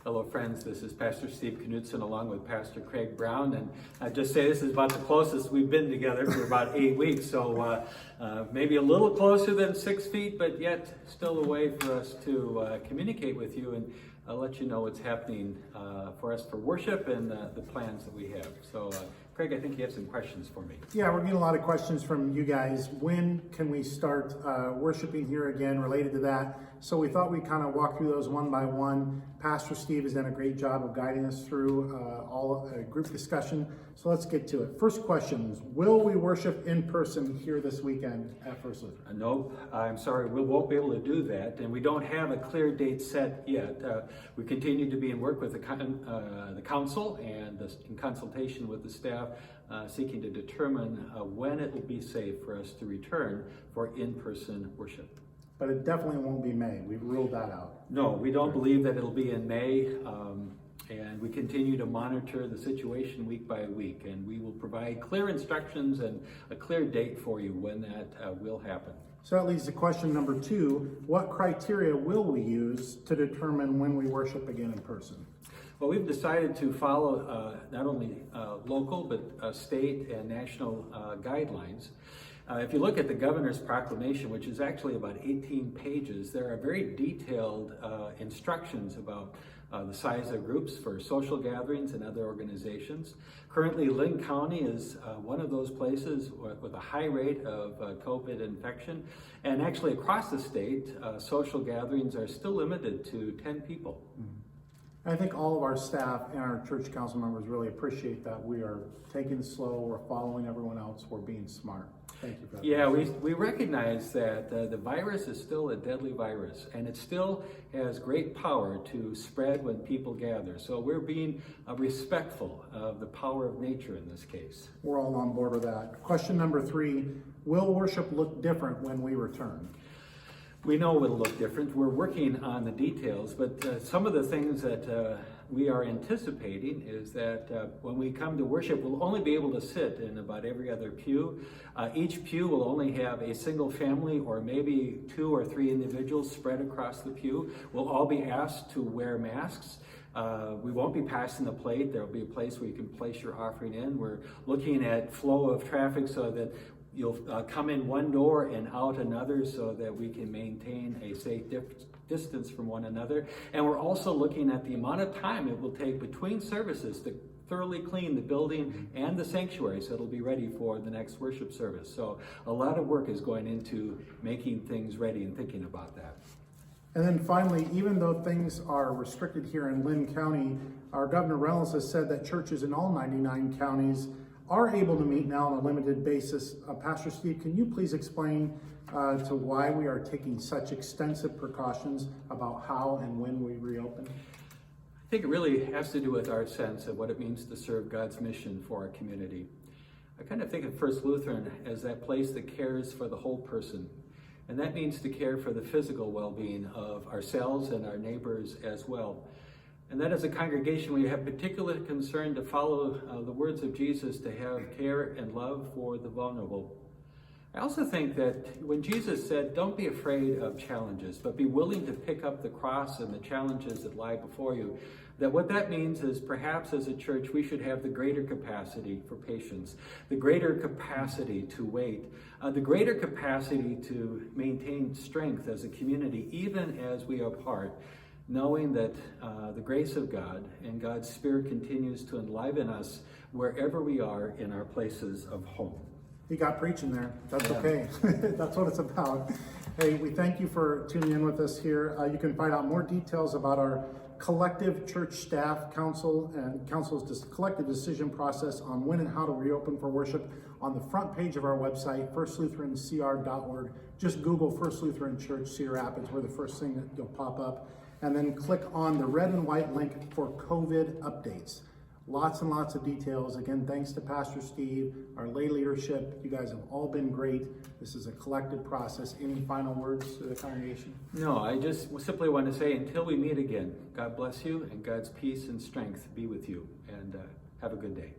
Hello friends, this is Pastor Steve Knudsen along with Pastor Craig Brown, and I just say this is about the closest we've been together for about 8 weeks, so maybe a little closer than 6 feet, but yet still a way for us to communicate with you and let you know what's happening for us for worship and the plans that we have. So Craig, I think you have some questions for me. Yeah, we're getting a lot of questions from you guys. When can we start worshiping here again related to that? So we thought we'd kind of walk through those one by one. Pastor Steve has done a great job of guiding us through all group discussion. So let's get to it. First question is, will we worship in person here this weekend at First Lutheran? Nope, I'm sorry, we won't be able to do that, and we don't have a clear date set yet. We continue to be in work with the council and in consultation with the staff, seeking to determine when it will be safe for us to return for in-person worship. But it definitely won't be May. We've ruled that out. No, we don't believe that it'll be in May, and we continue to monitor the situation week by week, and we will provide clear instructions and a clear date for you when that will happen. So that leads to question number 2. What criteria will we use to determine when we worship again in person? Well, we've decided to follow not only local, but state and national guidelines. If you look at the governor's proclamation, which is actually about 18 pages, there are very detailed instructions about the size of groups for social gatherings and other organizations. Currently, Lynn County is one of those places with a high rate of COVID infection. And actually across the state, social gatherings are still limited to 10 people. I think all of our staff and our church council members really appreciate that we are taking it slow, we're following everyone else, we're being smart. Thank you for that. Yeah, we recognize that the virus is still a deadly virus, and it still has great power to spread when people gather. So we're being respectful of the power of nature in this case. We're all on board with that. Question number 3, will worship look different when we return? We know it'll look different. We're working on the details, but some of the things that we are anticipating is that when we come to worship, we'll only be able to sit in about every other pew. Each pew will only have a single family or maybe 2 or 3 individuals spread across the pew. We'll all be asked to wear masks. We won't be passing the plate. There'll be a place where you can place your offering in. We're looking at flow of traffic so that you'll come in one door and out another so that we can maintain a safe distance from one another. And we're also looking at the amount of time it will take between services to thoroughly clean the building and the sanctuary so it'll be ready for the next worship service. So a lot of work is going into making things ready and thinking about that. And then finally, even though things are restricted here in Lynn County, our Governor Reynolds has said that churches in all 99 counties are able to meet now on a limited basis. Pastor Steve, can you please explain to why we are taking such extensive precautions about how and when we reopen? I think it really has to do with our sense of what it means to serve God's mission for our community. I kind of think of First Lutheran as that place that cares for the whole person. And that means to care for the physical well-being of ourselves and our neighbors as well. And that as a congregation, we have particular concern to follow the words of Jesus, to have care and love for the vulnerable. I also think that when Jesus said, don't be afraid of challenges, but be willing to pick up the cross and the challenges that lie before you, that what that means is perhaps as a church, we should have the greater capacity for patience, the greater capacity to wait, the greater capacity to maintain strength as a community, even as we are apart, knowing that the grace of God and God's Spirit continues to enliven us wherever we are in our places of home. You got preaching there. That's okay. That's what it's about. Hey, we thank you for tuning in with us here. You can find out more details about our collective church staff council and council's collective decision process on when and how to reopen for worship on the front page of our website, firstlutherancr.org. Just Google First Lutheran Church Cedar Rapids. We're the first thing that you'll pop up. And then click on the red and white link for COVID updates. Lots and lots of details. Again, thanks to Pastor Steve, our lay leadership. You guys have all been great. This is a collective process. Any final words to the congregation? No, I just simply want to say until we meet again, God bless you and God's peace and strength be with you. And have a good day.